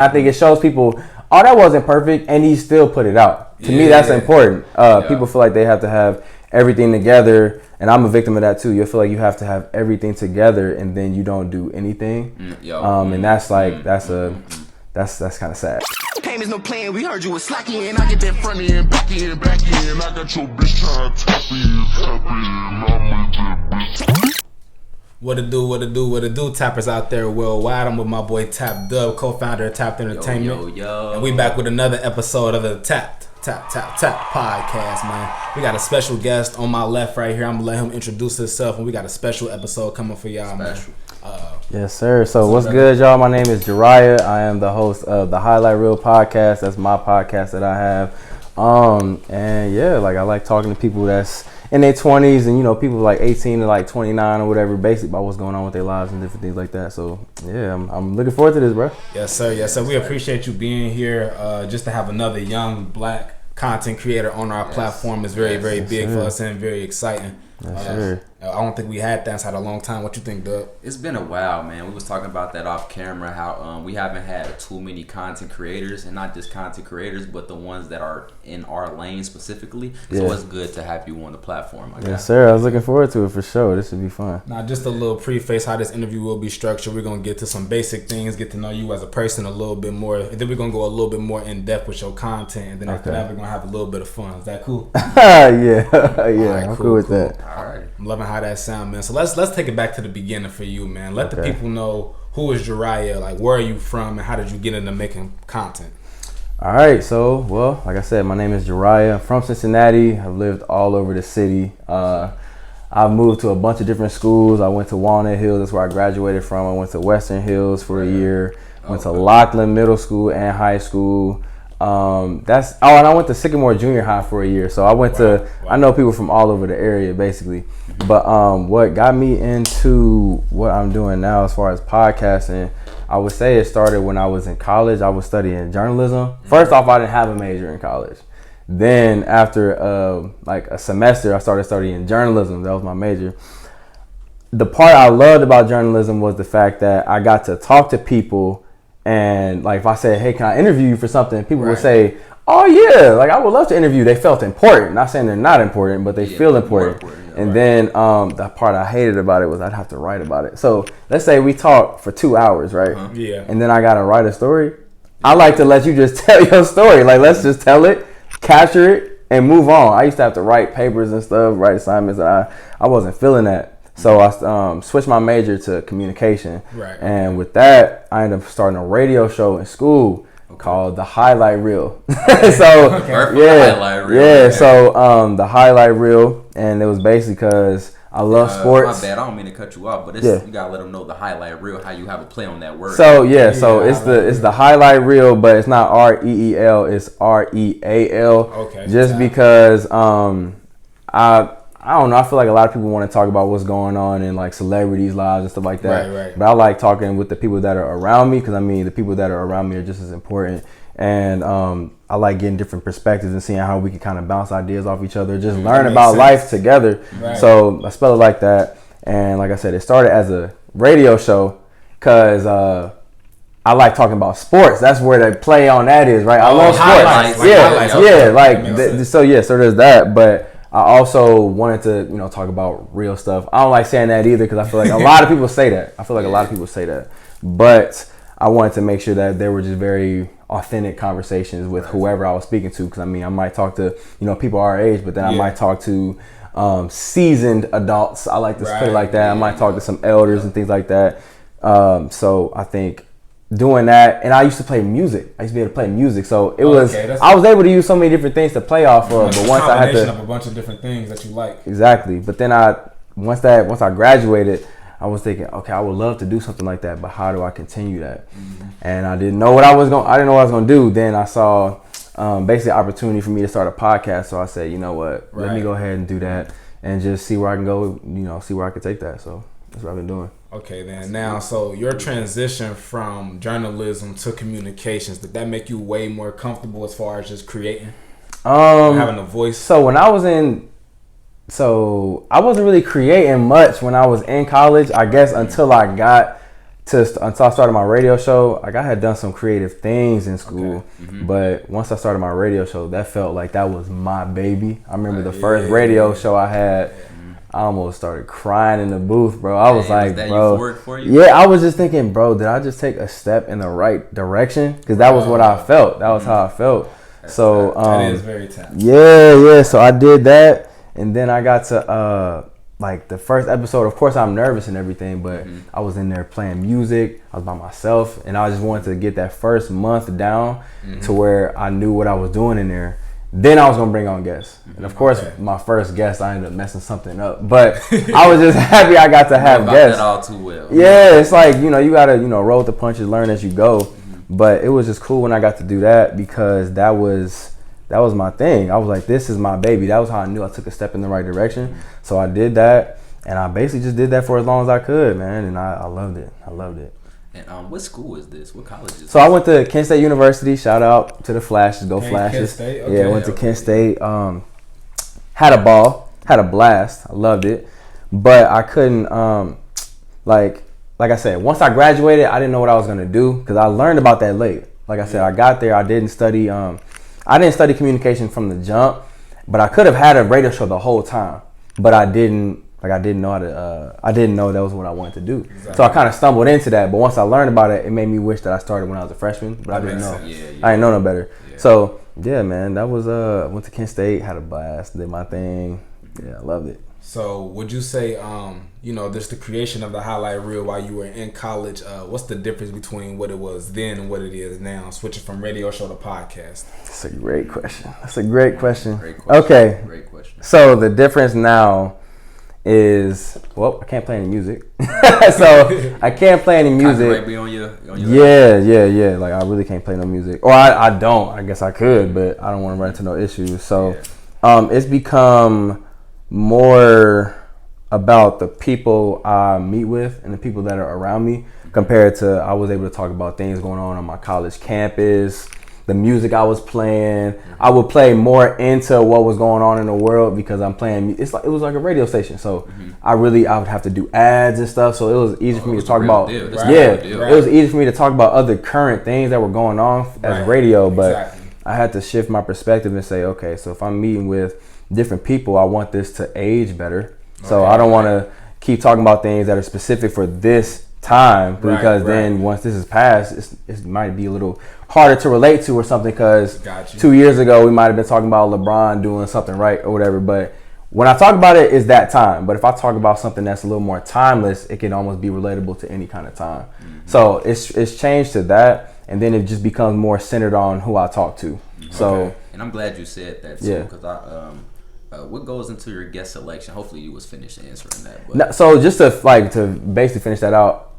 I think it shows people, oh, that wasn't perfect, and he still put it out. To me, that's important. People feel like they have to have everything together, and I'm a victim of that too. You feel like you have to have everything together, and then you don't do anything. And that's like that's kind of sad. Pain is no plan. We heard you was slacky, and I get that front end, back end, back end. I got your bitch trying to tap in. What it do, tappers out there worldwide. I'm with my boy Tap Dub, co-founder of Tapped Entertainment. Yo. And we back with another episode of the Tap podcast, man. We got a special guest on my left right here. I'm gonna let him introduce himself, and we got a special episode coming for y'all, man. Yes, sir. So what's good, y'all? My name is Jhariah. I am the host of the Highlight Reel podcast. That's my podcast that I have. And yeah, like I like talking to people that's in their 20s and, you know, people like 18 to like 29 or whatever, basically about what's going on with their lives and different things like that. So yeah, I'm looking forward to this, bro. Yes, sir. Yes, sir. We appreciate you being here. Just to have another young black content creator on our platform is very big for us and very exciting. I don't think we had that inside a long time. What you think, Doug? It's been a while, man. We was talking about that off camera, how we haven't had too many content creators, and not just content creators, but the ones that are in our lane specifically. So it's good to have you on the platform. Yes, sir. I was looking forward to it for sure. This should be fun. Now, just a little preface how this interview will be structured. We're going to get to some basic things, get to know you as a person a little bit more, and then we're going to go a little bit more in depth with your content, and then after that, we're going to have a little bit of fun. Is that cool? Yeah. Right, I'm cool with that. All right. I'm loving how that sound, man. So let's take it back to the beginning for you, man. Let the people know who is Jhariah, like where are you from, and how did you get into making content? All right, so well, like I said, my name is Jhariah. I'm from Cincinnati. I've lived all over the city. I've moved to a bunch of different schools. I went to Walnut Hills. That's where I graduated from. I went to Western Hills for a year. Went to Lockland Middle School and high school. And I went to Sycamore Junior High for a year. So I went to. I know people from all over the area, basically. But what got me into what I'm doing now as far as podcasting, I would say it started when I was in college. I was studying journalism. First off, I didn't have a major in college. Then after like a semester, I started studying journalism. That was my major. The part I loved about journalism was the fact that I got to talk to people, and like if I said, hey, can I interview you for something? People would say, oh yeah, like I would love to interview. They felt important. Not saying they're not important, but they feel important. And then the part I hated about it was I'd have to write about it. So let's say we talk for 2 hours, right? And then I gotta write a story. I like to let you just tell your story. Like let's just tell it, capture it, and move on. I used to have to write papers and stuff, write assignments, and I wasn't feeling that. So I switched my major to communication. And with that, I ended up starting a radio show in school called The Highlight Reel. So the Highlight Reel, and it was basically because I love sports. My bad, I don't mean to cut you off, but you gotta let them know the Highlight Reel, how you have a play on that word. So it's the Highlight Reel, but it's not REEL, it's REAL. Because I don't know. I feel like a lot of people want to talk about what's going on in like celebrities' lives and stuff like that. But I like talking with the people that are around me, because I mean the people that are around me are just as important. And I like getting different perspectives and seeing how we can kind of bounce ideas off each other, just learn about life together. So I spell it like that. And like I said, it started as a radio show because I like talking about sports. That's where the play on that is, right? I love sports. So there's that. But I also wanted to, talk about real stuff. I don't like saying that either because I feel like a lot of people say that. But I wanted to make sure that there were just very authentic conversations with whoever I was speaking to. Because I mean, I might talk to, people our age, but then I might talk to seasoned adults. I like to put it like that. I might talk to some elders and things like that. So I think doing that, and I used to play music. I used to be able to play music, so it was. I was able to use so many different things to play off of. But once I had to, of a bunch of different things that you like. Exactly, but then once I graduated, I was thinking, okay, I would love to do something like that, but how do I continue that? And I didn't know what I was going to do. Then I saw basically an opportunity for me to start a podcast. So I said, you know what, let me go ahead and do that and just see where I can go. See where I can take that. So that's what I've been doing. Okay, then now, so your transition from journalism to communications, did that make you way more comfortable as far as just creating, having a voice? So when I wasn't really creating much when I was in college, I guess, until I got until I started my radio show, like I had done some creative things in school, but once I started my radio show, that felt like that was my baby. I remember the first radio show I had, I almost started crying in the booth, bro. I was like, bro, euphoric for you? Yeah, I was just thinking, bro, did I just take a step in the right direction? Because that was what I felt. That was how I felt. So that is very talented. Yeah. So I did that, and then I got to like the first episode. Of course, I'm nervous and everything, but I was in there playing music. I was by myself, and I just wanted to get that first month down to where I knew what I was doing in there. Then I was gonna bring on guests, and of course, my first guest, I ended up messing something up. But I was just happy I got to have guests. That all too well. Yeah, it's like you gotta roll with the punches, learn as you go. But it was just cool when I got to do that because that was my thing. I was like, this is my baby. That was how I knew I took a step in the right direction. So I did that, and I basically just did that for as long as I could, man. And I loved it. I loved it. And what school is this? What college is this? So I went to Kent State University. Shout out to the Flashes. Go Flashes. Kent State? Okay, yeah, I went to Kent State. Had a ball. Had a blast. I loved it. But I couldn't, like I said, once I graduated, I didn't know what I was going to do because I learned about that late. Like I said, I got there. I didn't study communication from the jump, but I could have had a radio show the whole time. But I didn't know how to. I didn't know that was what I wanted to do. Exactly. So I kind of stumbled into that. But once I learned about it, it made me wish that I started when I was a freshman. But I didn't know. I didn't know no better. Yeah. So yeah, man, that was. Went to Kent State, had a blast, did my thing. Yeah, I loved it. So would you say, just the creation of the highlight reel while you were in college, what's the difference between what it was then and what it is now, switching from radio show to podcast? That's a great question. Okay. Great question. So the difference now is, I can't play any music. So I can't play any music. Be on your Yeah. Like I really can't play no music. Or I don't. I guess I could, but I don't want to run into no issues. So it's become more about the people I meet with and the people that are around me compared to I was able to talk about things going on my college campus, the music I was playing. I would play more into what was going on in the world because I'm playing. It was like a radio station, so I would have to do ads and stuff. So it was easy for me to talk about. It was easy for me to talk about other current things that were going on as radio, but I had to shift my perspective and say, okay, so if I'm meeting with different people, I want this to age better. So I don't want to keep talking about things that are specific for this time because then once this is past, it might be a little harder to relate to or something because 2 years ago we might have been talking about LeBron doing something right or whatever. But when I talk about it, it's that time. But if I talk about something that's a little more timeless, it can almost be relatable to any kind of time. So it's changed to that, and then it just becomes more centered on who I talk to. So and I'm glad you said that too because what goes into your guest selection? Hopefully you was finished answering that. But. So just to basically finish that out,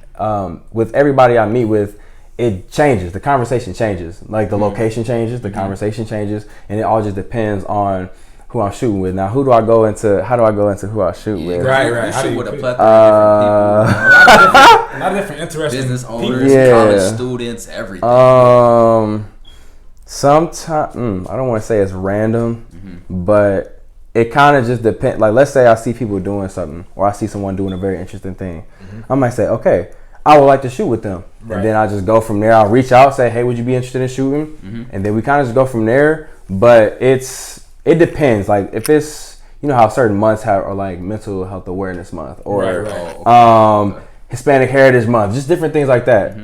with everybody I meet with, it changes. The conversation changes. Like the location changes, the conversation changes, and it all just depends on who I'm shooting with. Now, how do I go into who I shoot with? Right. You shoot with a plethora of different people. A lot of different interesting business owners, college students, everything. Sometimes I don't want to say it's random, but it kind of just depends. Like, let's say I see people doing something, or I see someone doing a very interesting thing. I might say, okay, I would like to shoot with them. And then I just go from there. I'll reach out, say, hey, would you be interested in shooting? And then we kind of just go from there. But it depends. Like, if it's, how certain months are like mental health awareness month or Hispanic Heritage Month, just different things like that.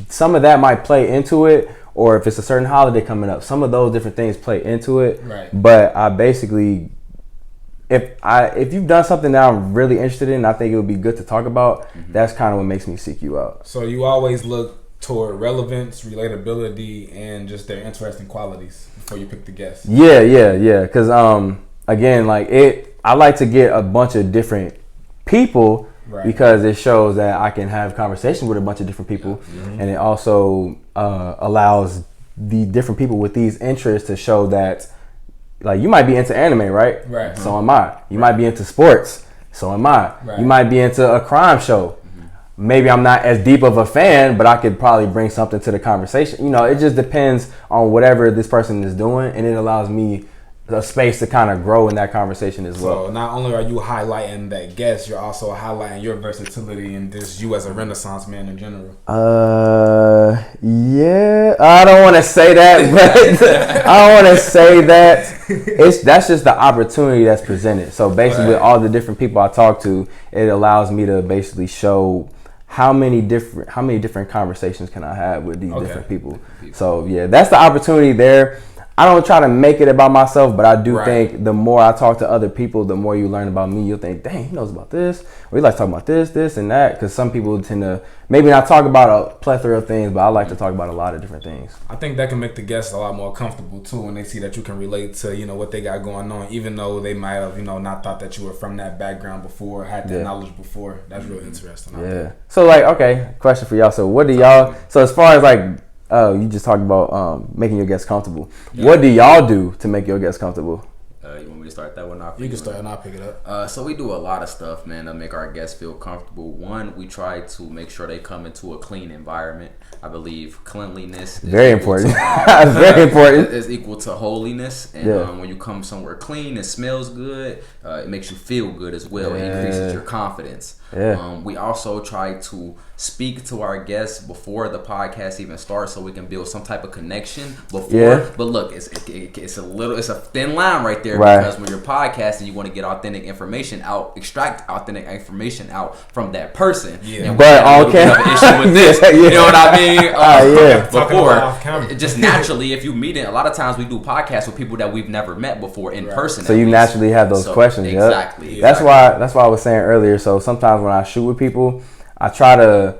Some of that might play into it. Or if it's a certain holiday coming up, some of those different things play into it. But I basically, if you've done something that I'm really interested in, I think it would be good to talk about. That's kind of what makes me seek you out. So you always look toward relevance, relatability, and just their interesting qualities before you pick the guests. Yeah. Because again, I like to get a bunch of different people because it shows that I can have conversations with a bunch of different people, and it also allows the different people with these interests to show that. Like, you might be into anime, right? So am I. You might be into sports. So am I. You might be into a crime show. Maybe I'm not as deep of a fan, but I could probably bring something to the conversation. It just depends on whatever this person is doing, and it allows me a space to kind of grow in that conversation as well. So not only are you highlighting that guest, you're also highlighting your versatility and just you as a Renaissance man in general. Yeah, I don't want to say that, but I don't want to say that. That's just the opportunity that's presented. So basically, with all the different people I talk to, it allows me to basically show how many different conversations can I have with these different people. So yeah, that's the opportunity there. I don't try to make it about myself, but I do think the more I talk to other people, the more you learn about me. You'll think, dang, he knows about this. Or he likes talking about this, and that. Because some people tend to maybe not talk about a plethora of things, but I like to talk about a lot of different things. I think that can make the guests a lot more comfortable too when they see that you can relate to, you know, what they got going on, even though they might have, you know, not thought that you were from that background before, had that knowledge before. That's really interesting. Yeah. So like, okay, question for y'all. So what do y'all? So as far as like. You just talked about making your guests comfortable. Yeah. What do y'all do to make your guests comfortable? You want me to start that one off? You can start and I'll pick it up. So we do a lot of stuff, man, to make our guests feel comfortable. One, we try to make sure they come into a clean environment. I believe cleanliness is very important. Very important. Is equal to holiness, and when you come somewhere clean, it smells good. It makes you feel good as well. It increases your confidence. We also try to speak to our guests before the podcast even starts, so we can build some type of connection before. But look, it's a thin line right there, because when you're podcasting, you want to get authentic information out, extract authentic information out from that person. And but all have an issue with this. You know what I mean? Before, just naturally, if you meet it, a lot of times we do podcasts with people that we've never met before in person. So you naturally have those questions. Exactly. That's why I was saying earlier. So sometimes when I shoot with people, I try to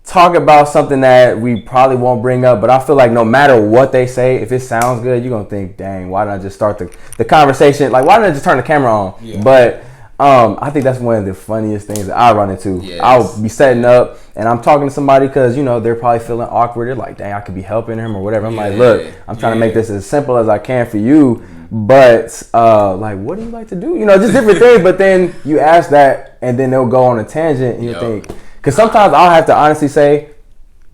talk about something that we probably won't bring up, but I feel like no matter what they say, if it sounds good, you're gonna think, dang, why didn't I just start the conversation? Like, why didn't I just turn the camera on? But I think that's one of the funniest things that I run into. I'll be setting up and I'm talking to somebody because, you know, they're probably feeling awkward. They're like, dang, I could be helping him or whatever. I'm like, look, I'm trying to make this as simple as I can for you. But like, what do you like to do? You know, just different things. But then you ask that and then they'll go on a tangent and you think, because sometimes I'll have to honestly say,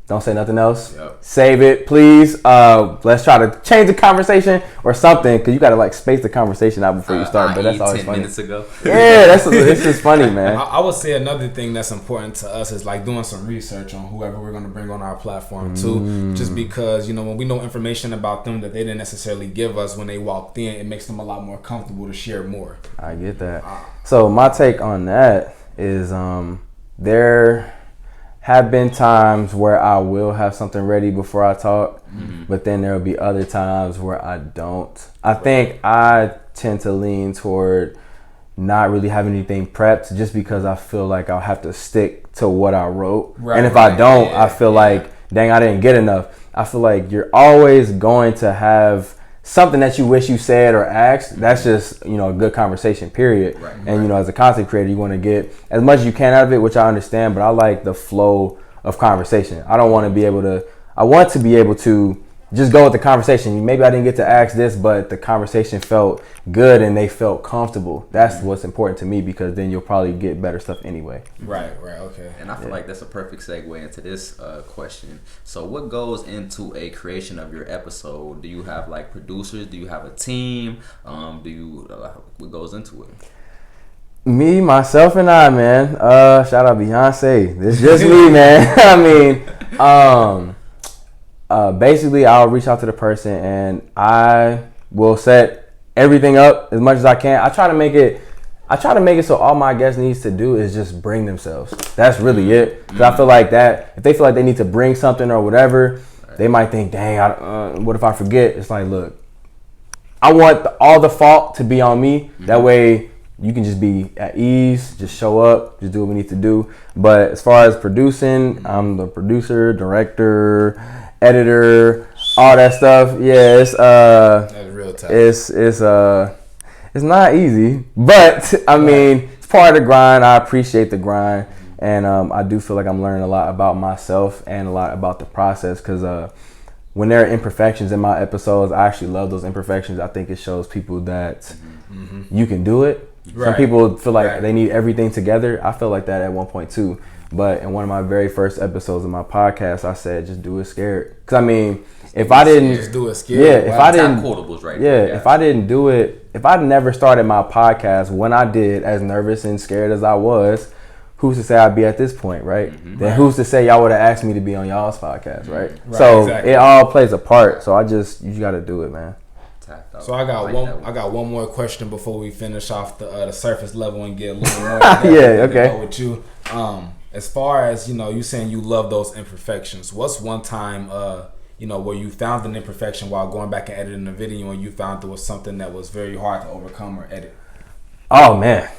don't say nothing else. Save it, please. Let's try to change the conversation or something, because you got to like space the conversation out before you start. But that's always 10 funny. minutes ago. Yeah, this is funny, man. I would say another thing that's important to us is like doing some research on whoever we're going to bring on our platform too. Just because, you know, when we know information about them that they didn't necessarily give us when they walked in, it makes them a lot more comfortable to share more. I get that. So my take on that is there have been times where I will have something ready before I talk, but then there will be other times where I don't. I think I tend to lean toward not really having anything prepped, just because I feel like I'll have to stick to what I wrote. And if I don't, I feel like, dang, I didn't get enough. I feel like you're always going to have something that you wish you said or asked. That's just, you know, a good conversation, period. And you know, as a content creator, you want to get as much as you can out of it, which I understand, but I like the flow of conversation. I want to be able to just go with the conversation. Maybe I didn't get to ask this, but the conversation felt good and they felt comfortable. That's what's important to me, because then you'll probably get better stuff anyway. Right, okay. And I feel like that's a perfect segue into this question. So what goes into a creation of your episode? Do you have like producers? Do you have a team? What goes into it? Me, myself, and I, man. Shout out Beyonce. It's just me, man. I mean, basically, I'll reach out to the person and I will set everything up as much as I can. I try to make it so all my guest needs to do is just bring themselves. That's really it. Because I feel like that if they feel like they need to bring something or whatever, they might think, dang, what if I forget? It's like, look, I want all the fault to be on me. That way you can just be at ease, just show up, just do what we need to do. But as far as producing, I'm the producer, director, editor, all that stuff. Yeah, it's that's real tough. It's not easy, but I mean, it's part of the grind. I appreciate the grind, and I do feel like I'm learning a lot about myself and a lot about the process, because when there are imperfections in my episodes, I actually love those imperfections. I think it shows people that you can do it. Some people feel like they need everything together. I feel like that at one point too. But in one of my very first episodes of my podcast, I said, just do it scared. Because I mean, if I didn't just do it scared, if I didn't quotables right if I didn't do it, if I never started my podcast when I did, as nervous and scared as I was, who's to say I'd be at this point, right? Then who's to say y'all would have asked me to be on y'all's podcast, right? So it all plays a part. So you got to do it, man. So I got one more question before we finish off the surface level and get a little more okay. with you. As far as you saying you love those imperfections. What's one time where you found an imperfection while going back and editing the video and you found there was something that was very hard to overcome or edit? Oh man,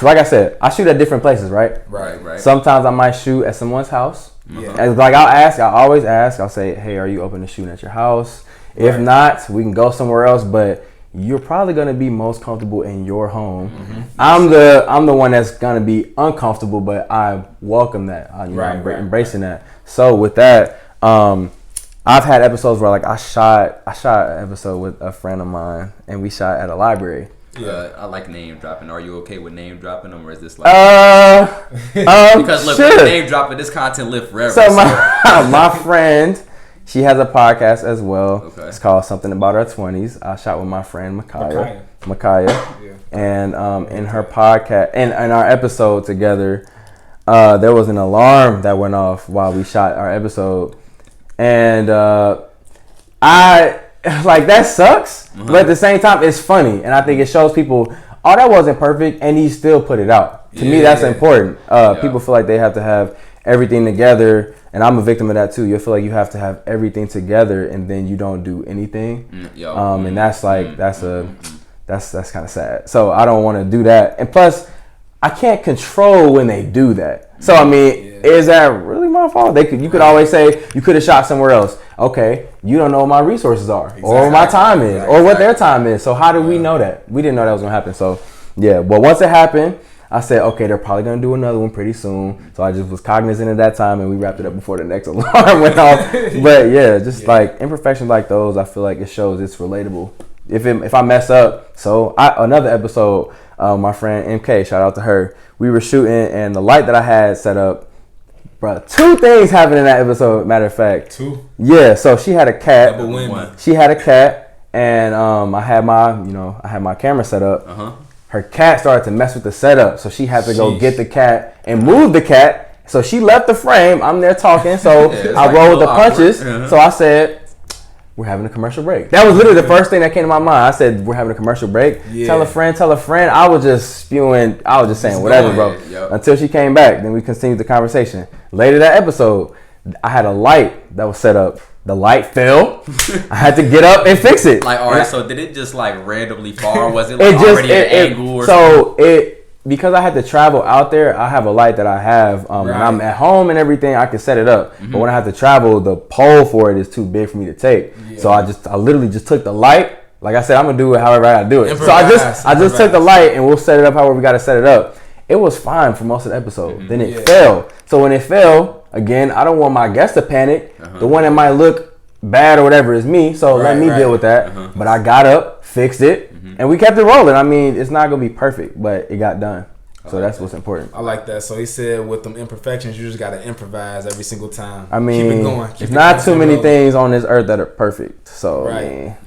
like I said, I shoot at different places, right? Right. Sometimes I might shoot at someone's house. Yeah. And like I always ask. I'll say, hey, are you open to shooting at your house? If not, we can go somewhere else. But you're probably gonna be most comfortable in your home. I'm the one that's gonna be uncomfortable, but I welcome that. I'm embracing that. So with that, I've had episodes where like I shot an episode with a friend of mine, and we shot at a library. Yeah, I like name dropping. Are you okay with name dropping them, or is this like because look, name dropping, this content live forever. So my friend, she has a podcast as well. Okay. It's called Something About Our 20s. I shot with my friend Micaiah. Yeah. And in her podcast and in our episode together, there was an alarm that went off while we shot our episode, and I like that sucks, but at the same time it's funny, and I think it shows people, oh, that wasn't perfect, and he still put it out. To me, that's important. People feel like they have to have everything together, and I'm a victim of that too. You feel like you have to have everything together, and then you don't do anything. And that's like that's kind of sad. So I don't want to do that, and plus, I can't control when they do that. So I mean, is that really my fault? You could always say you could have shot somewhere else. Okay, you don't know what my resources are, or what my time is, or what their time is. So how do we know that? We didn't know that was gonna happen. So yeah, but once it happened, I said, okay, they're probably gonna do another one pretty soon. So I just was cognizant of that time, and we wrapped it up before the next alarm went off. But yeah, just like imperfections like those, I feel like it shows it's relatable. If I mess up, another episode, my friend MK, shout out to her. We were shooting, and the light that I had set up, bro, 2 things happened in that episode. Matter of fact, 2. Yeah, so she had a cat. She had a cat, and I had my camera set up. Her cat started to mess with the setup, so she had to go get the cat and move the cat. So she left the frame. I'm there talking, so I rolled the punches. So I said, we're having a commercial break. That was literally the first thing that came to my mind. I said, we're having a commercial break. Tell a friend. I was just spewing. I was just saying whatever, bro. Until she came back. Then we continued the conversation. Later that episode, I had a light that was set up. The light fell. I had to get up and fix it. Like, all right, so did it just like randomly fall, or was it like already an angle or something? Because I had to travel out there, I have a light that I have. When I'm at home and everything, I can set it up. But when I have to travel, the pole for it is too big for me to take. So I literally just took the light. Like I said, I'm gonna do it however I gotta do it. So I just took the light, and we'll set it up however we gotta set it up. It was fine for most of the episode. Then it fell. So when it fell, again, I don't want my guests to panic. The one that might look bad or whatever is me. So let me deal with that. But I got up, fixed it, and we kept it rolling. I mean, it's not gonna be perfect, but it got done. So that's what's important. I like that. So he said with them imperfections, you just got to improvise every single time. I mean, keep it going. There's not too many things on this earth that are perfect. So,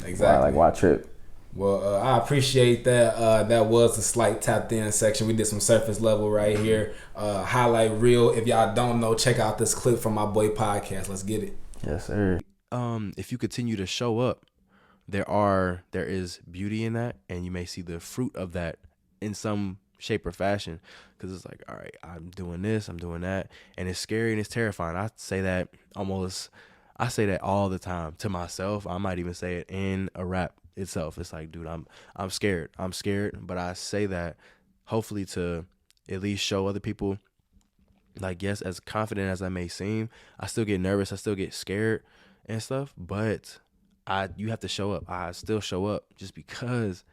exactly. Why trip? Well, I appreciate that. That was a slight tapped in section. We did some surface level right here. Highlight reel. If y'all don't know, check out this clip from my boy podcast. Let's get it. Yes, sir. If you continue to show up, there is beauty in that, and you may see the fruit of that in some shape or fashion, because it's like, all right, I'm doing this, I'm doing that, and it's scary and it's terrifying. I say that all the time to myself. I might even say it in a rap itself. It's like, dude, I'm scared, but I say that hopefully to at least show other people, like, yes, as confident as I may seem, I still get nervous, I still get scared and stuff, but you have to show up. I still show up just because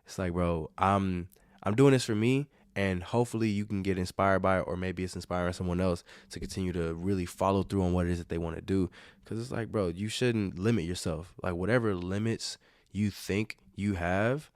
it's like, bro, I'm doing this for me, and hopefully you can get inspired by it, or maybe it's inspiring someone else to continue to really follow through on what it is that they want to do. Because it's like, bro, you shouldn't limit yourself. Like, whatever limits you think you have,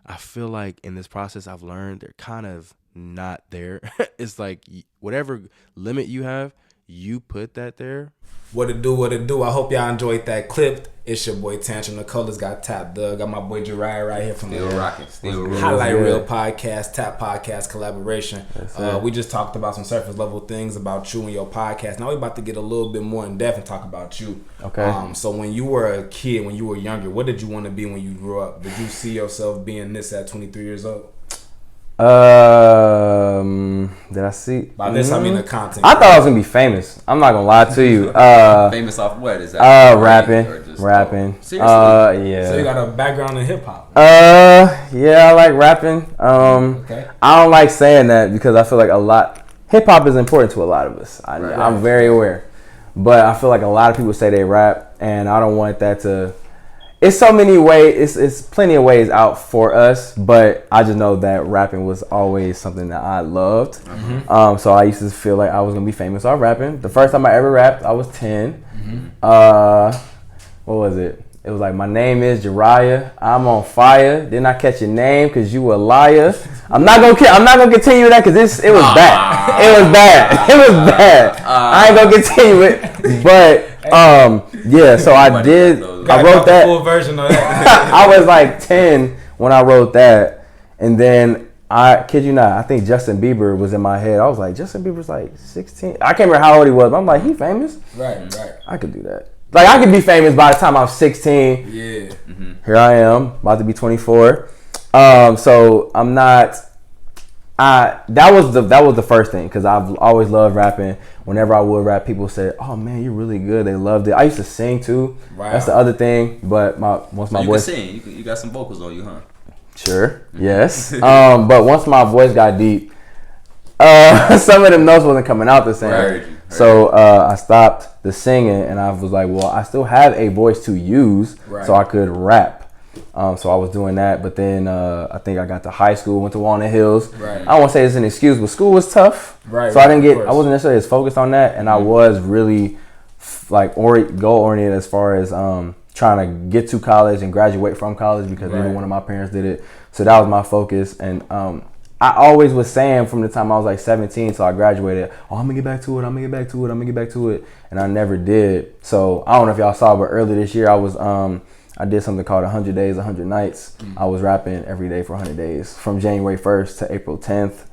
I feel like in this process I've learned they're kind of not there. It's like whatever limit you have, you put that there. What it do? I hope y'all enjoyed that clip. It's your boy Tantrum. The colors got Tap Doug. Got my boy Jhariah right here from Still rocking. Highlight Reel Podcast, Tap Podcast collaboration. We just talked about some surface level things about you and your podcast. Now we about to get a little bit more in depth and talk about you. Okay. So when you were a kid, when you were younger, what did you want to be when you grew up? Did you see yourself being this at 23 years old? Did I see? By this I mean the content. I thought I was gonna be famous. I'm not gonna lie to you. Famous off what is that? Rapping. Seriously? Yeah. So you got a background in hip hop. Yeah, I like rapping. Okay. I don't like saying that because I feel like hip hop is important to a lot of us. I'm very aware, but I feel like a lot of people say they rap, and I don't want that to. It's so many ways. It's plenty of ways out for us, but I just know that rapping was always something that I loved. Mm-hmm. So I used to feel like I was gonna be famous off rapping. The first time I ever rapped, I was 10. Mm-hmm. What was it? It was like, my name is Jhariah. I'm on fire. Didn't I catch your name? Cause you a liar. I'm not gonna continue that because it was bad. It was bad. It was bad. I ain't gonna continue it. But yeah. So I did. I wrote that. Full version of that. I was like 10 when I wrote that, and then I kid you not, I think Justin Bieber was in my head. I was like, Justin Bieber's like 16. I can't remember how old he was, but I'm like, he famous. Right. I could do that. Like, I could be famous by the time I'm 16. Yeah. Mm-hmm. Here I am, about to be 24. So I'm not. That was the first thing, because I've always loved rapping. Whenever I would rap, people said, "Oh man, you're really good." They loved it. I used to sing too. Right. That's the other thing. But once my voice, you can sing. You got some vocals on you, huh? Sure. Yes. But once my voice got deep, some of them notes wasn't coming out the same. Right. So I stopped the singing, and I was like, well, I still have a voice to use, so I could rap. So I was doing that, but then I think I got to high school, went to Walnut Hills. Right. I don't want to say it's an excuse, but school was tough. Right. So I wasn't necessarily as focused on that, and I was really like goal oriented as far as trying to get to college and graduate from college, because neither one of my parents did it. So that was my focus, and I always was saying from the time I was like 17 till I graduated, oh, I'm gonna get back to it, and I never did. So I don't know if y'all saw, but earlier this year I did something called 100 Days, 100 Nights. I was rapping every day for 100 days from January 1st to April 10th.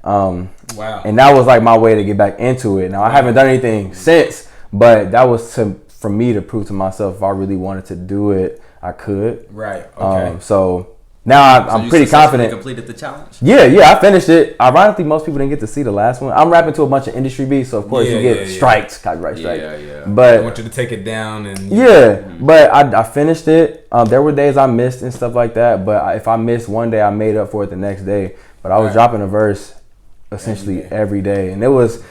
Wow. And that was like my way to get back into it. Now, I haven't done anything since, but that was for me to prove to myself if I really wanted to do it, I could. Right. Okay. So now I'm pretty confident. You completed the challenge? Yeah, I finished it. Ironically, most people didn't get to see the last one. I'm rapping to a bunch of industry beats, so of course you get strikes, copyright strikes. Yeah. But I want you to take it down and but I finished it. There were days I missed and stuff like that, but if I missed one day, I made up for it the next day. But I was dropping a verse essentially every day, and it was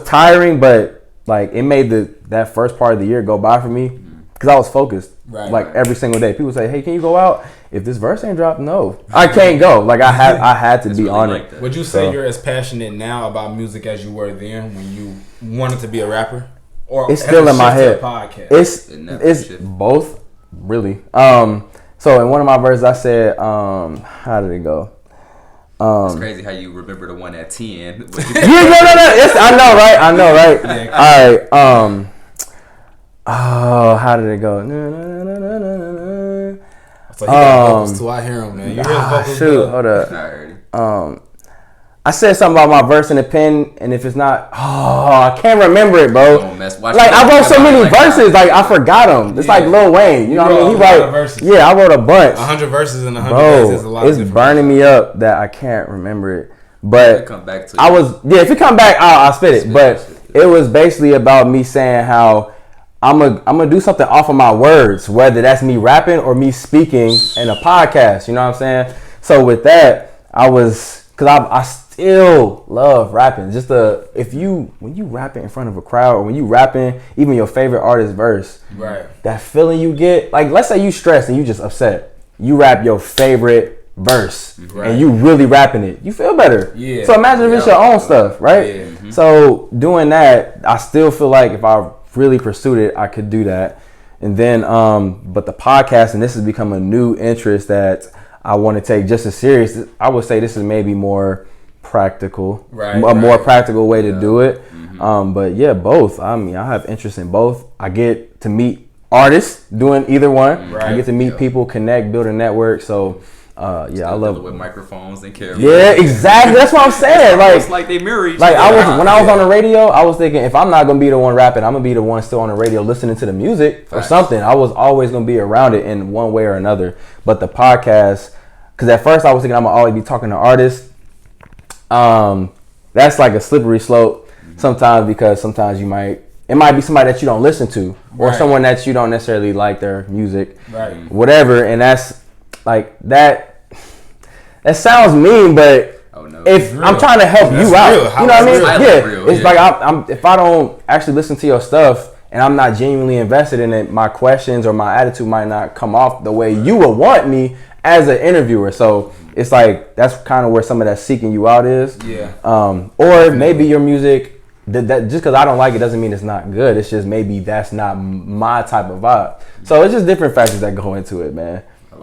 tiring, but like it made that first part of the year go by for me because I was focused every single day. People say, "Hey, can you go out?" If this verse ain't dropped, no, I can't go. Like I had to be really on it. Would you say you're as passionate now about music as you were then when you wanted to be a rapper? Or it's still in my head. It's both, really. So in one of my verses, I said, how did it go? It's crazy how you remember the one at 10. No. I know, right? Yeah, all right. Oh, how did it go? So he got vocals too. I hear him, man. You hear vocals? Shoot, hold up. I said something about my verse in the pen, and if it's not, I can't remember it, bro. Like I wrote so many verses, like I forgot them. It's like Lil Wayne, you know what I mean? He wrote, I wrote a bunch. 100 verses in 100 days is a lot. It's burning me up that I can't remember it. But come back to if it come back, I'll spit it. But it was basically about me saying how I'm gonna do something off of my words, whether that's me rapping or me speaking in a podcast. You know what I'm saying? So with that, I still love rapping. Just when you rapping in front of a crowd, or when you rapping even your favorite artist's verse, that feeling you get. Like let's say you stressed and you just upset, you rap your favorite verse and you really rapping it, you feel better. So imagine if it's your own stuff, right? So doing that, I still feel like if I really pursued it, I could do that. And then but the podcast, and this has become a new interest that I want to take just as serious. I would say this is maybe more practical, right, more practical way to do it. Mm-hmm. But yeah, both. I mean, I have interest in both. I get to meet artists doing either one. Right. I get to meet people, connect, build a network. So yeah, I love with microphones and cameras. Yeah, exactly. That's what I'm saying. It's like they mirror each like other. When I was on the radio, I was thinking if I'm not gonna be the one rapping, I'm gonna be the one still on the radio listening to the music or something. I was always gonna be around it in one way or another. But the podcast, because at first I was thinking I'm gonna always be talking to artists. That's like a slippery slope sometimes, because sometimes it might be somebody that you don't listen to, or someone that you don't necessarily like their music, whatever. And that's like that sounds mean, but if I'm trying to help you out, you know what I mean? Yeah, it's like I'm if I don't actually listen to your stuff and I'm not genuinely invested in it, my questions or my attitude might not come off the way you would want me as an interviewer. So it's like that's kind of where some of that seeking you out is. Or maybe your music, that just because I don't like it doesn't mean it's not good. It's just maybe that's not my type of vibe. So it's just different factors that go into it, man. I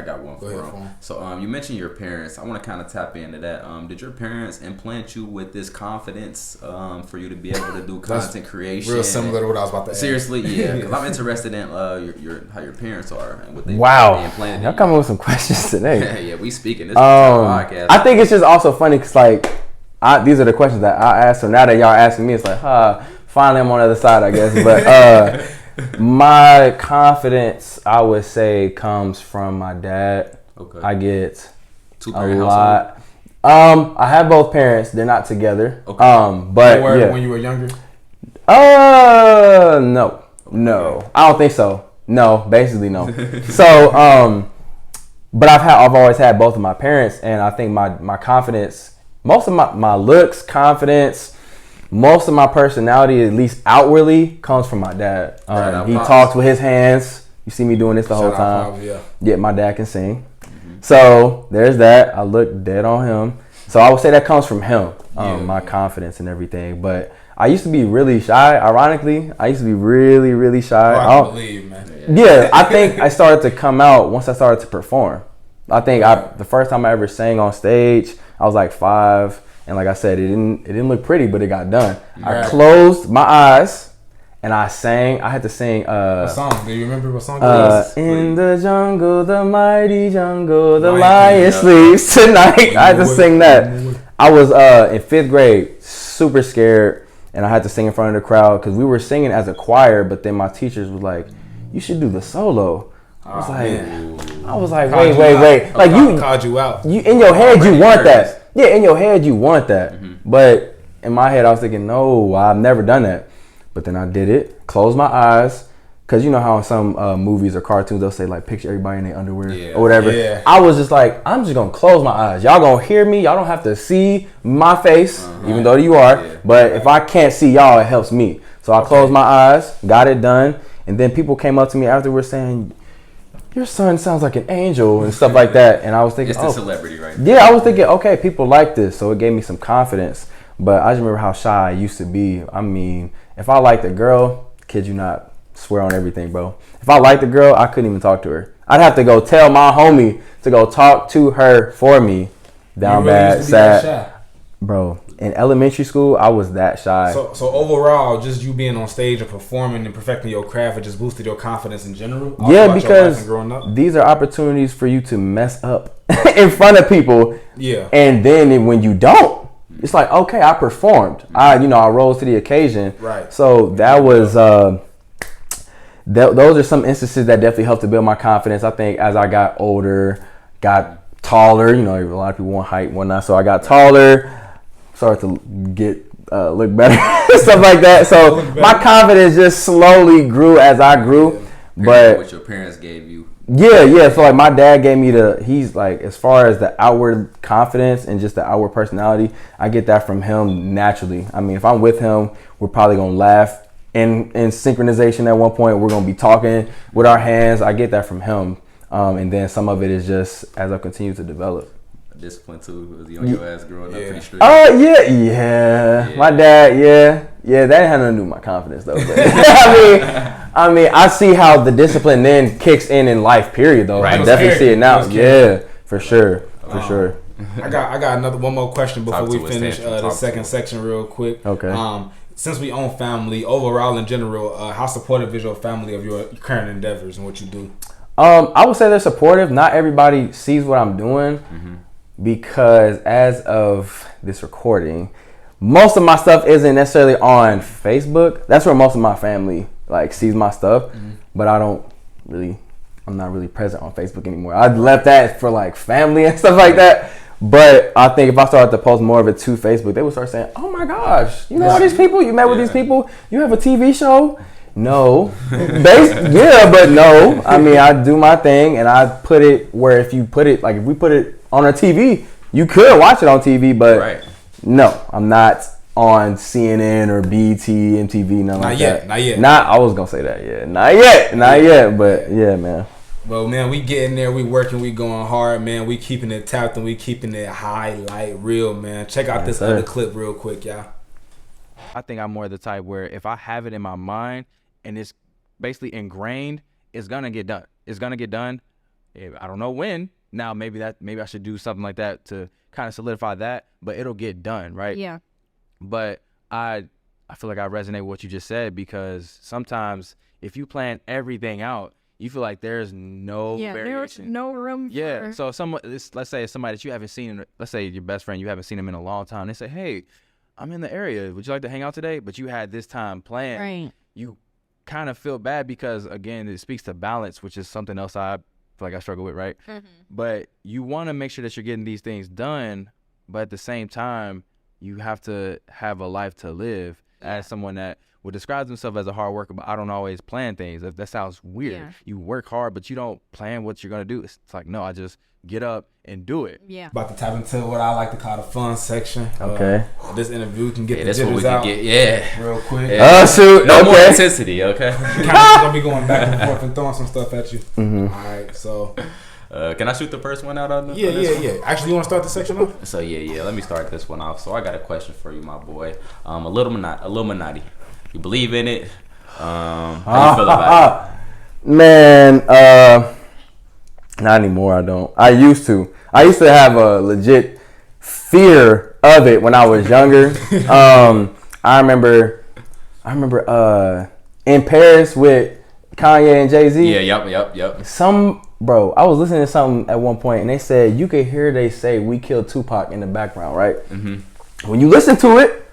got one for him. So you mentioned your parents. I want to kind of tap into that. Did your parents implant you with this confidence for you to be able to do content creation? Real similar to what I was about to ask. Seriously, yeah. Because I'm interested in how your parents are and what they implanted. Y'all coming with some questions today. Yeah, we speaking this podcast. I think it's just also funny because like these are the questions that I asked. So now that y'all asking me, it's like, finally I'm on the other side, I guess. But my confidence, I would say, comes from my dad. Okay. I get two-parent a lot. I have both parents. They're not together. Okay. But when you were younger? No. I don't think so. No, basically no. So, but I've always had both of my parents, and I think my confidence, most of my looks, confidence, most of my personality, at least outwardly, comes from my dad. He talks with his hands. You see me doing this the whole time. Yeah, my dad can sing. So there's that. I look dead on him. So I would say that comes from him, my confidence and everything. But I used to be really shy. Ironically, I used to be really, really shy. I believe, man. Yeah, I think I started to come out once I started to perform. I think the first time I ever sang on stage, I was like 5. And like I said, it didn't look pretty, but it got done. I closed my eyes and I sang. I had to sing. What song? Do you remember what song it was? In the jungle, the mighty jungle, the lion sleeps tonight. I had to sing that. I was in 5th grade, super scared, and I had to sing in front of the crowd because we were singing as a choir. But then my teachers was like, "You should do the solo." I was like, wait. Like you called you out. You in your head, you want that. Yeah, in your head, you want that. But in my head, I was thinking, no, I've never done that. But then I did it, closed my eyes. Because you know how in some movies or cartoons, they'll say, like, picture everybody in their underwear or whatever. Yeah. I was just like, I'm just going to close my eyes. Y'all going to hear me. Y'all don't have to see my face, even though you are. Yeah. But if I can't see y'all, it helps me. So I closed my eyes, got it done. And then people came up to me afterwards saying, your son sounds like an angel and stuff like that. And I was thinking, it's the celebrity, right? Yeah, I was thinking, okay, people like this. So it gave me some confidence. But I just remember how shy I used to be. I mean, if I liked a girl, kid you not, swear on everything, bro. If I liked a girl, I couldn't even talk to her. I'd have to go tell my homie to go talk to her for me. Down bad, sad. Bro, in elementary school, I was that shy. So overall, just you being on stage and performing and perfecting your craft, it just boosted your confidence in general? Yeah, because these are opportunities for you to mess up in front of people. Yeah. And then when you don't, it's like, okay, I performed. I rose to the occasion. Right. So that was... those are some instances that definitely helped to build my confidence. I think as I got older, got taller, a lot of people want height and whatnot. So I got taller, started to get look better, stuff like that. So my confidence just slowly grew as I grew. But what your parents gave you. Yeah. So like my dad gave me he's like, as far as the outward confidence and just the outward personality, I get that from him naturally. I mean, if I'm with him, we're probably gonna laugh. In synchronization at one point, we're going to be talking with our hands. I get that from him. And then some of it is just as I continue to develop. Discipline too. Was he on your ass growing up pretty strict? Yeah. My dad, yeah. That had nothing to do with my confidence though. But, I I mean, I see how the discipline then kicks in life. Period, though. Right. I definitely see it now. Yeah, for sure. I got one more question before we finish the second section real quick. Okay. Since we own family, overall in general, how supportive is your family of your current endeavors and what you do? I would say they're supportive. Not everybody sees what I'm doing because as of this recording, most of my stuff isn't necessarily on Facebook. That's where most of my family like sees my stuff, but I'm not really present on Facebook anymore. I left that for like family and stuff like that. But I think if I started to post more of it to Facebook, they would start saying, "Oh my gosh, you know all these people? You met with these people? You have a TV show?" No, but no. I mean, I do my thing and I put it where if we put it on our TV, you could watch it on TV, but no, I'm not on CNN or BT, MTV, nothing like that. Not yet. I was gonna say that, yeah. Not yet, but yeah, man. Well, man, we getting there. We working. We going hard, man. We keeping it tapped and we keeping it highlight real, man. Check out this other clip real quick, y'all. I think I'm more the type where if I have it in my mind and it's basically ingrained, it's gonna get done. It's gonna get done. I don't know when. Now maybe I should do something like that to kind of solidify that, but it'll get done, right? Yeah. But I feel like I resonate with what you just said because sometimes if you plan everything out, you feel like there's no variation. There's no room for... So let's say it's somebody that you haven't seen, let's say your best friend, you haven't seen him in a long time. They say, "Hey, I'm in the area. Would you like to hang out today?" But you had this time planned. Right. You kind of feel bad because, again, it speaks to balance, which is something else I feel like I struggle with, right? But you want to make sure that you're getting these things done, but at the same time, you have to have a life to live. As someone that would describe themselves as a hard worker, but I don't always plan things. That sounds weird. Yeah. You work hard, but you don't plan what you're going to do. It's like, no, I just get up and do it. Yeah. About to tap into what I like to call the fun section. Okay. This interview can get the that's what we jitters can out get. real quick. Shoot. No more Okay. intensity, okay? Kind of gonna be going back and forth and throwing some stuff at you. All right, so Can I shoot the first one out on the yeah. Actually, you want to start the section off? So let me start this one off. So I got a question for you, my boy. Illuminati. You believe in it? How you feel about it? Man, not anymore. I don't. I used to have a legit fear of it when I was younger. I remember in Paris with Kanye and Jay-Z. Yeah, yep. I was listening to something at one point and they said you could hear they say "we killed Tupac" in the background, right? When you listen to it,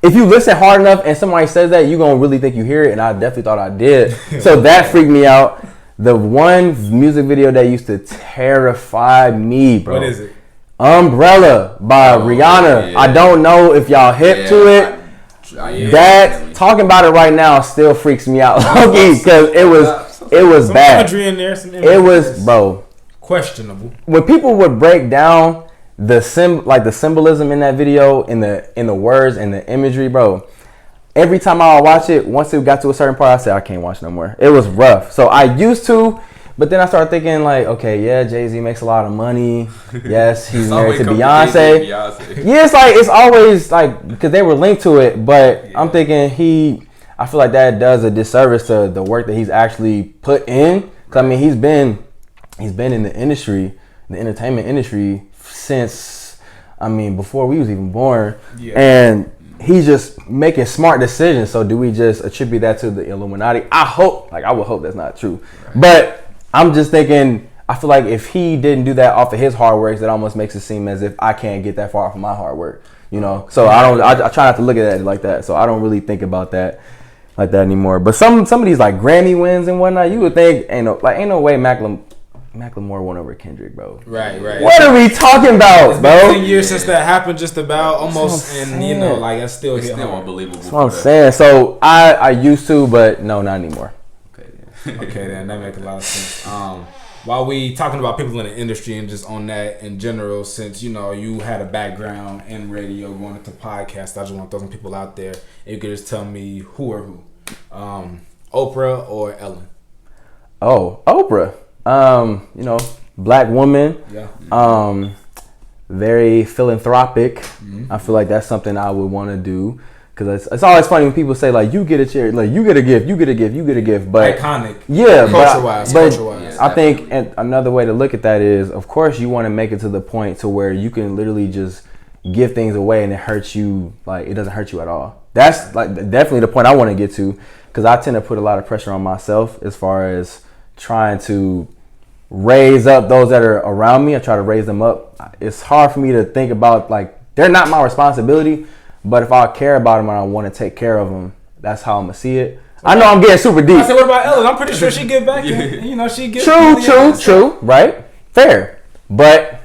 if you listen hard enough and somebody says that, you're going to really think you hear it, and I definitely thought I did. So that freaked me out. The one music video that used to terrify me, bro. What is it? Umbrella by Rihanna. Yeah. I don't know if y'all hip to it. Talking about it right now still freaks me out, because it was Some bad. imagery in there. It was, bro. Questionable. When people would break down the symbolism in that video, in the words and the imagery, bro. Every time I would watch it, once it got to a certain part, I said I can't watch no more. It was rough. So I used to, but then I started thinking like, okay, yeah, Jay-Z makes a lot of money. Yes, he's married to Beyonce. Yeah, it's always like because they were linked to it, but I'm thinking I feel like that does a disservice to the work that he's actually put in. Cause I mean, he's been in the industry, the entertainment industry since, before we was even born. And he's just making smart decisions. So do we just attribute that to the Illuminati? I would hope that's not true. But I'm just thinking, I feel like if he didn't do that off of his hard work, that almost makes it seem as if I can't get that far from my hard work, So I try not to look at it like that. So I don't really think about that like that anymore. But some of these like Grammy wins and whatnot, you would think ain't no way Macklemore won over Kendrick, bro. Right. What are we talking about, it's bro? been 10 years since that happened, just about almost, and that's still unbelievable. That's what I'm saying. So I used to, but no, not anymore. Okay, then that makes a lot of sense. While we talking about people in the industry and just on that in general, since you had a background in radio, going into podcasts, I just want to throw some people out there. And you could just tell me who or who, Oprah or Ellen. Oh, Oprah. Black woman. Yeah. Very philanthropic. I feel like that's something I would want to do. Because it's always funny when people say like you get a chair, like you get a gift, you get a gift, you get a gift. But iconic. Yeah, culture-wise. I think and another way to look at that is, of course, you want to make it to the point to where you can literally just give things away and it hurts you, like it doesn't hurt you at all. That's like definitely the point I want to get to, because I tend to put a lot of pressure on myself as far as trying to raise up those that are around me. I try to raise them up. It's hard for me to think about, like, they're not my responsibility, but if I care about them and I want to take care of them, that's how I'm gonna see it. I know I'm getting super deep. I said, what about Ellen? I'm pretty sure she give back. You know, she give. True, right? Fair. But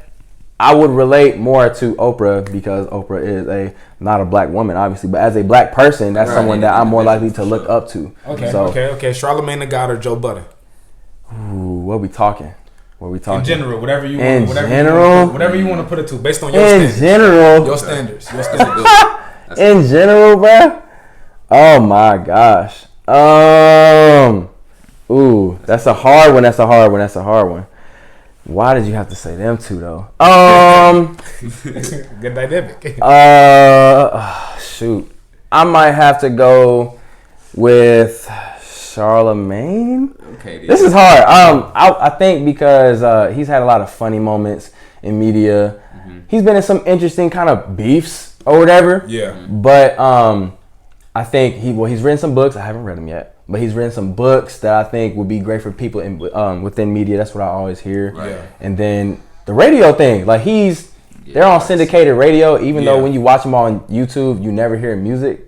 I would relate more to Oprah because Oprah is not a black woman, obviously, but as a black person, that's someone that I'm more likely to look up to. Okay. Charlamagne the God or Joe Budden? Ooh, what we talking? In general, whatever you want. Whatever you want to put it to, based on your standards. Your standards. In general, bro. Oh my gosh. Ooh, that's a hard one. Why did you have to say them two though? Good dynamic. Shoot. I might have to go with Charlamagne. Okay, this is hard. I think because he's had a lot of funny moments in media. Mm-hmm. He's been in some interesting kind of beefs or whatever. Yeah. But I think he's written some books. I haven't read them yet, but he's written some books that I think would be great for people within media. That's what I always hear. Right. Yeah. And then the radio thing, like they're on syndicated radio, even though when you watch them on YouTube, you never hear music.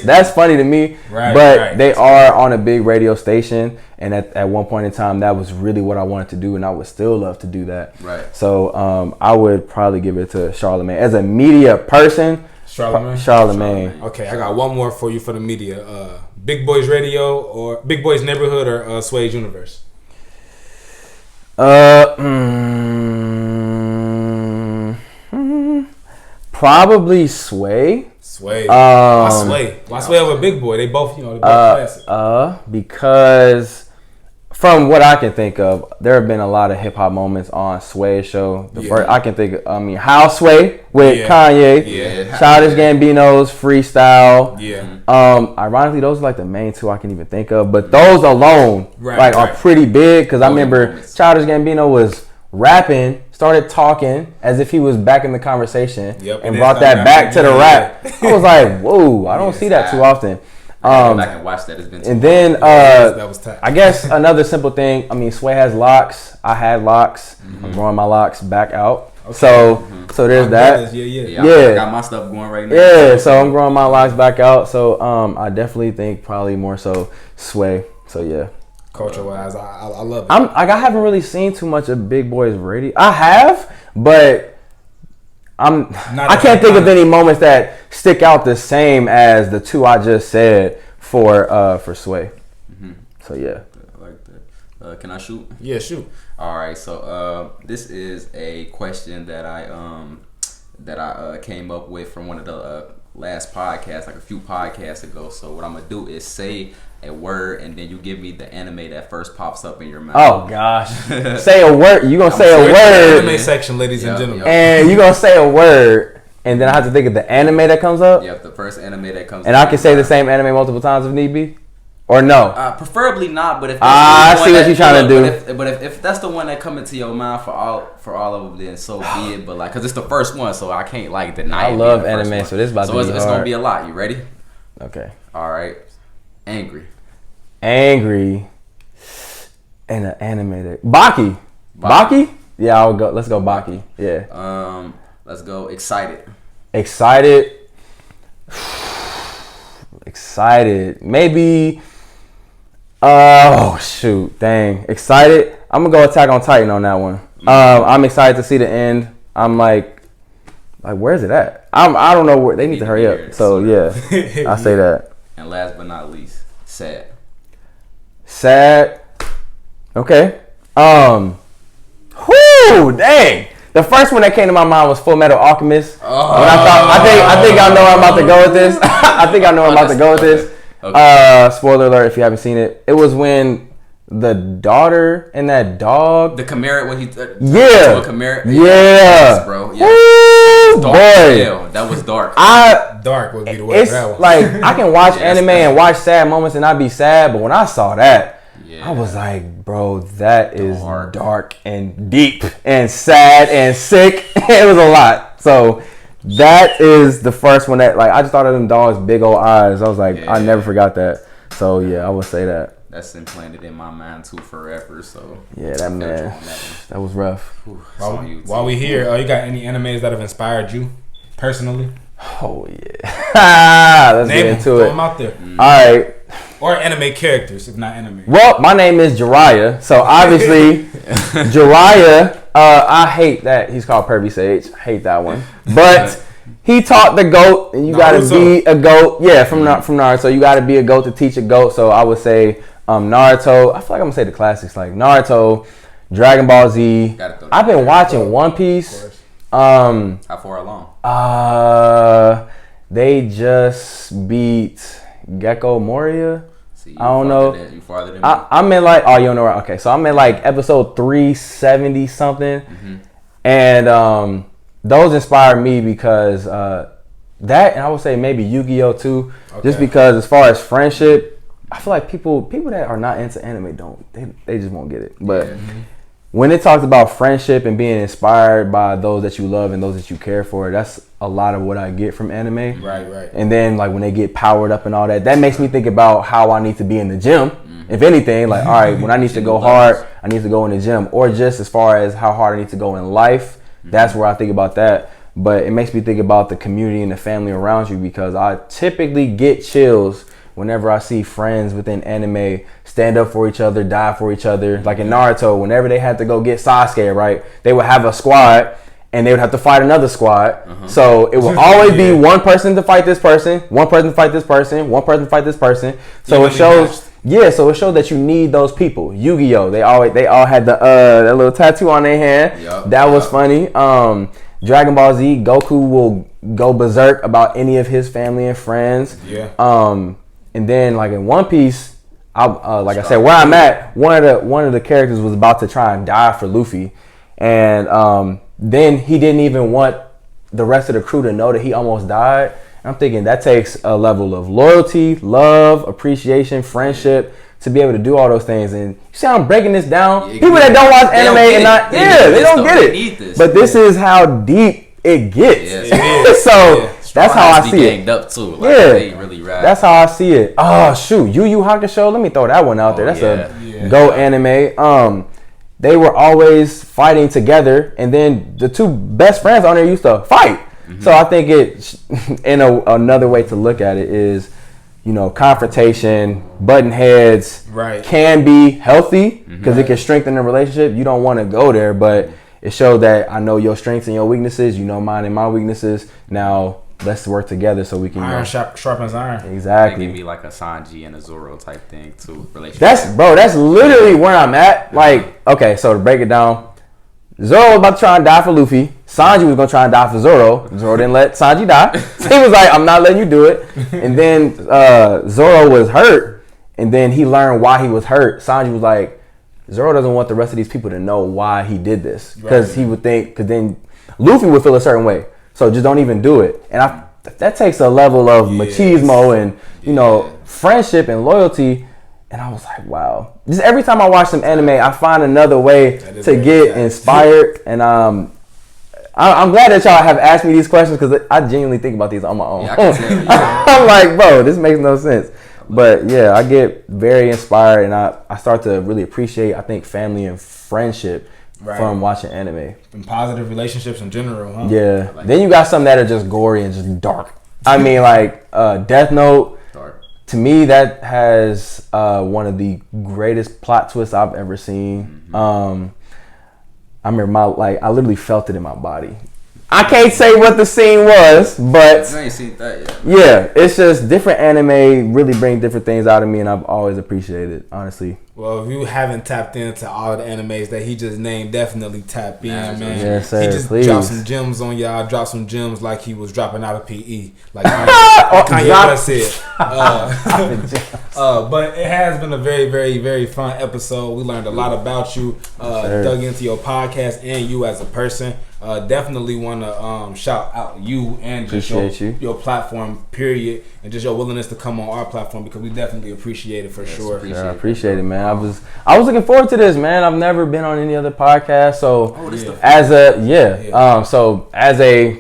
That's funny to me, but they are on a big radio station, and at one point in time, that was really what I wanted to do, and I would still love to do that. Right. So I would probably give it to Charlamagne as a media person. Charlamagne. Okay, I got one more for you for the media. Big Boys Radio or Big Boys Neighborhood or Sway's Universe. Probably Sway. Sway. Why Sway? Why Sway over Big Boy? They both, they both classic. Because from what I can think of, there have been a lot of hip hop moments on Sway's show. First I can think of, How Sway with Kanye. Yeah. Childish Gambino's Freestyle. Yeah. Ironically, those are like the main two I can even think of. But those alone are pretty big, because I remember Childish Gambino was rapping, started talking as if he was back in the conversation, and brought that back to the rap. I was like, whoa, I don't see that too often. Go back and watch that. It's been and then that was tight. I guess another simple thing. Sway has locks. I had locks. I'm growing my locks back out. Okay. So there's that. I got my stuff going right now. Yeah, so I'm growing my locks back out. So I definitely think probably more so Sway. So yeah. Culture wise, I love it. I haven't really seen too much of Big Boys Radio. I have, but I can't think of any moments that stick out the same as the two I just said for Sway. Mm-hmm. So yeah, I like that. Can I shoot? Yeah, shoot. All right. So this is a question that I came up with from one of the last podcasts, like a few podcasts ago. So what I'm gonna do is say a word, and then you give me the anime that first pops up in your mouth. Oh gosh, say a word. You gonna say a word? Anime section, ladies and gentlemen. And you gonna say a word, and then I have to think of the anime that comes up. Yep, the first anime that comes. And I can say the same anime multiple times if need be, or no? Preferably not. But if I see what you're trying to do. But if that's the one that come into your mind for all of them, then so be it. But like, cause it's the first one, so I can't like deny. I love anime, so this about to be hard. So it's gonna be a lot. You ready? Okay. All right. Angry and an animated Baki. Yeah, I'll go. Let's go Baki. Yeah. Let's go excited. Maybe. Oh shoot! Dang. Excited. I'm gonna go Attack on Titan on that one. I'm excited to see the end. I'm like where's it at? I don't know where. They need to hurry up. So yeah, I say that. And last but not least, sad. Okay. Whoo, dang. The first one that came to my mind was Full Metal Alchemist. I think I know where I'm about to go with this. Okay. Spoiler alert if you haven't seen it. It was when the daughter and that dog. The Chimera when he yeah, to a Chimera. Yeah, yes, bro. Yeah. Woo, Dark boy, as hell. That was dark. Dark would be the word it's for that one. like I can watch Yeah, anime and watch sad moments and not be sad, but when I saw that, Yeah. I was like, bro, that is Dark. dark and deep and sad and sick. It was a lot. So that is the first one that, like, I just thought of them dogs' big old eyes. I was like, I never forgot that. So yeah, I would say that. That's implanted in my mind too forever. So Yeah, that man, that was rough. While we here, you got any animes that have inspired you personally? Oh yeah. Let's Name get them. into Throw it. them out there. All right. Or anime characters, if not anime. Well, my name is Jhariah, so obviously Jhariah. I hate that he's called Pervy Sage. I hate that one, but he taught the goat, and you got to be a goat. Yeah, from Naruto, you got to be a goat to teach a goat. So I would say Naruto. I feel like I'm gonna say the classics like Naruto, Dragon Ball Z. I've been watching One Piece. How far along? They just beat Gecko Moria. See, I don't know. You farther than me. I'm in like, oh, you don't know where? Okay, so I'm in like episode 370 something, and those inspired me because that, and I would say maybe Yu-Gi-Oh too, just because as far as friendship, I feel like people that are not into anime they just won't get it. But when it talks about friendship and being inspired by those that you love and those that you care for, that's a lot of what I get from anime. Right. And then like when they get powered up and all that, that makes me think about how I need to be in the gym. If anything, like, all right, when I need to go hard, I need to go in the gym. Or just as far as how hard I need to go in life, that's where I think about that. But it makes me think about the community and the family around you, because I typically get chills whenever I see friends within anime stand up for each other, die for each other. Like in Naruto, whenever they had to go get Sasuke, right, they would have a squad and they would have to fight another squad. So it will always be one person to fight this person, one person to fight this person, one person to fight this person. So it shows, so it shows that you need those people. Yu-Gi-Oh, they all had the that little tattoo on their hand. That was funny. Dragon Ball Z, Goku will go berserk about any of his family and friends. And then like in One Piece, like I said, where I'm at, one of the characters was about to try and die for Luffy, and then he didn't even want the rest of the crew to know that he almost died. And I'm thinking that takes a level of loyalty, love, appreciation, friendship to be able to do all those things. And you see how I'm breaking this down? People that don't watch anime and not, they don't get it. But this is how deep it gets. That's how I see it. Up too. Like, they really rap. That's how I see it. Oh shoot, Yu Yu Hakusho. Let me throw that one out there. That's a go anime. They were always fighting together, and then the two best friends on there used to fight. So I think it, another way to look at it is, confrontation, button heads, can be healthy because it can strengthen the relationship. You don't want to go there, but it showed that I know your strengths and your weaknesses. You know mine and my weaknesses. Now let's work together so we can. Iron sharpens iron. Exactly. It can be like a Sanji and a Zoro type thing too. Relationship. That's literally where I'm at. Like, okay, so to break it down, Zoro was about to try and die for Luffy. Sanji was gonna try and die for Zoro. Zoro didn't let Sanji die. So he was like, I'm not letting you do it. And then Zoro was hurt, and then he learned why he was hurt. Sanji was like, Zoro doesn't want the rest of these people to know why he did this, because he would think, because then Luffy would feel a certain way. So just don't even do it. And that takes a level of machismo and friendship and loyalty. And I was like, wow. Just every time I watch some anime, I find another way to get inspired. And I'm glad that y'all have asked me these questions, because I genuinely think about these on my own. I'm like, bro, this makes no sense. But yeah, I get very inspired, and I start to really appreciate, I think, family and friendship from watching anime. And positive relationships in general, huh? Yeah. Then you got some that are just gory and just dark. I mean, like Death Note. To me, that has one of the greatest plot twists I've ever seen. I remember I literally felt it in my body. I can't say what the scene was, but I ain't seen that yet. yeah, it's just different anime really bring different things out of me, and I've always appreciated it, honestly. Well, if you haven't tapped into all the animes that he just named, definitely tap in, man. Yes, sir, He just please. dropped some gems on y'all. Dropped some gems like he was dropping out of PE, like Kanye West said. But it has been a very, very, very fun episode. We learned a lot about you, dug into your podcast and you as a person. Definitely want to shout out you and just your platform, period, and just your willingness to come on our platform, because we definitely appreciate it for sure. I appreciate it, man. I was looking forward to this, man. I've never been on any other podcast, so as a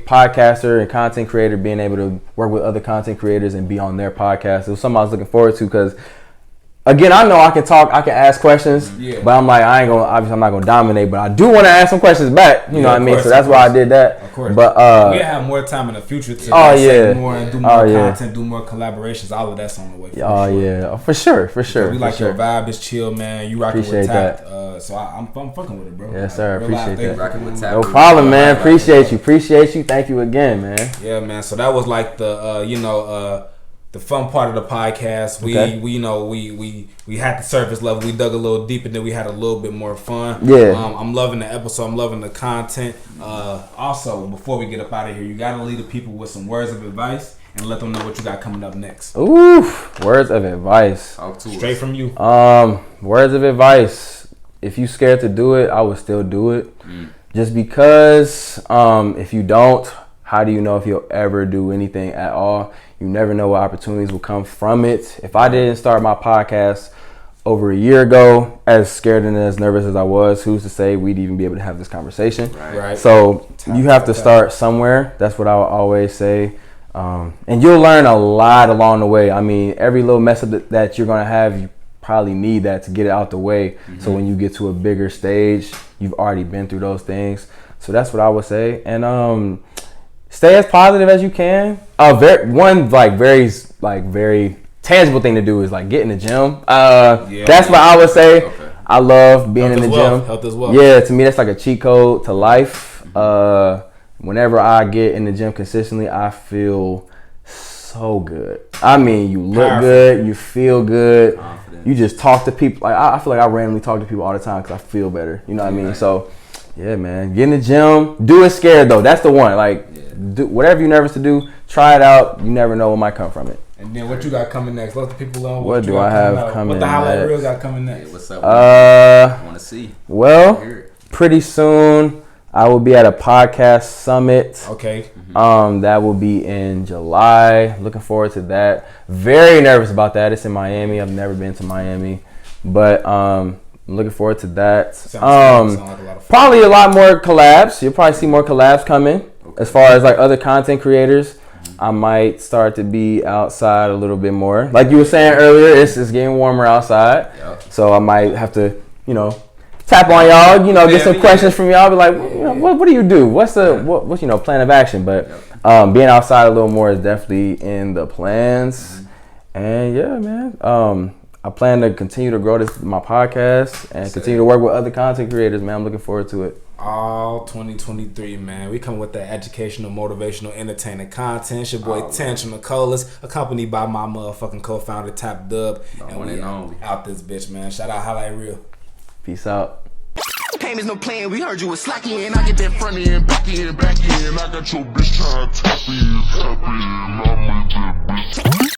podcaster and content creator, being able to work with other content creators and be on their podcast, it was something I was looking forward to, because again, I know I can talk, I can ask questions, but I'm like, I'm not gonna dominate, but I do want to ask some questions back. You know what I mean? So that's why I did that. Of course. But we'll have more time in the future to say more and do more content, do more collaborations. All of that's on the way. For sure. We like your vibe is chill, man. You rocking with Tapped, so I'm fucking with it, bro. Yes, sir. Appreciate that. Rocking with Tapped. No problem, man. Appreciate you. Thank you again, man. Yeah, man. So that was like the the fun part of the podcast. We had the surface level. We dug a little deep, and then we had a little bit more fun. Yeah. I'm loving the episode. I'm loving the content. Also, before we get up out of here, you gotta leave the people with some words of advice and let them know what you got coming up next. Ooh, words of advice. Straight from you. Words of advice. If you scared to do it, I would still do it. Just because if you don't, how do you know if you'll ever do anything at all? You never know what opportunities will come from it. If I didn't start my podcast over a year ago, as scared and as nervous as I was, who's to say we'd even be able to have this conversation? Right. So you have to start somewhere. That's what I would always say. And you'll learn a lot along the way. I mean, every little mess up that you're going to have, you probably need that to get it out the way. So when you get to a bigger stage, you've already been through those things. So that's what I would say. And stay as positive as you can. Very tangible thing to do is like get in the gym. That's what I would say. Okay. I love being in the gym. Health as well. Yeah, to me that's like a cheat code to life. Whenever I get in the gym consistently, I feel so good. I mean, you look good, you feel good. Confident. You just talk to people. Like I feel like I randomly talk to people all the time because I feel better. You know what I mean? So yeah, man, get in the gym. Do it scared though. That's the one. Like, do whatever you're nervous to do. Try it out. You never know what might come from it. And then what you got coming next? Let the people know what do I have coming next. What the highlight reel got coming next? What's up? I want to see. Well, pretty soon I will be at a podcast summit. Okay. That will be in July. Looking forward to that. Very nervous about that. It's in Miami. I've never been to Miami, but I'm looking forward to that. Sounds like a lot of fun. Probably a lot more collabs. You'll probably see more collabs coming. As far as like other content creators, I might start to be outside a little bit more. Like you were saying earlier, it's getting warmer outside. So I might have to, tap on y'all, get some questions from y'all. Be like, what do you do? What's plan of action? But being outside a little more is definitely in the plans. And yeah, man. I plan to continue to grow my podcast and continue to work with other content creators, man. I'm looking forward to it. All 2023, man. We come with that educational, motivational, entertaining content. It's your boy Tench McColas, accompanied by my motherfucking co-founder Tap Dub. And we out this bitch, man. Shout out Highlight Reel. Peace out. Payments no playing, we heard you was slacky and I get that front end, back end. I got your bitch trying to tap in, I make that bitch.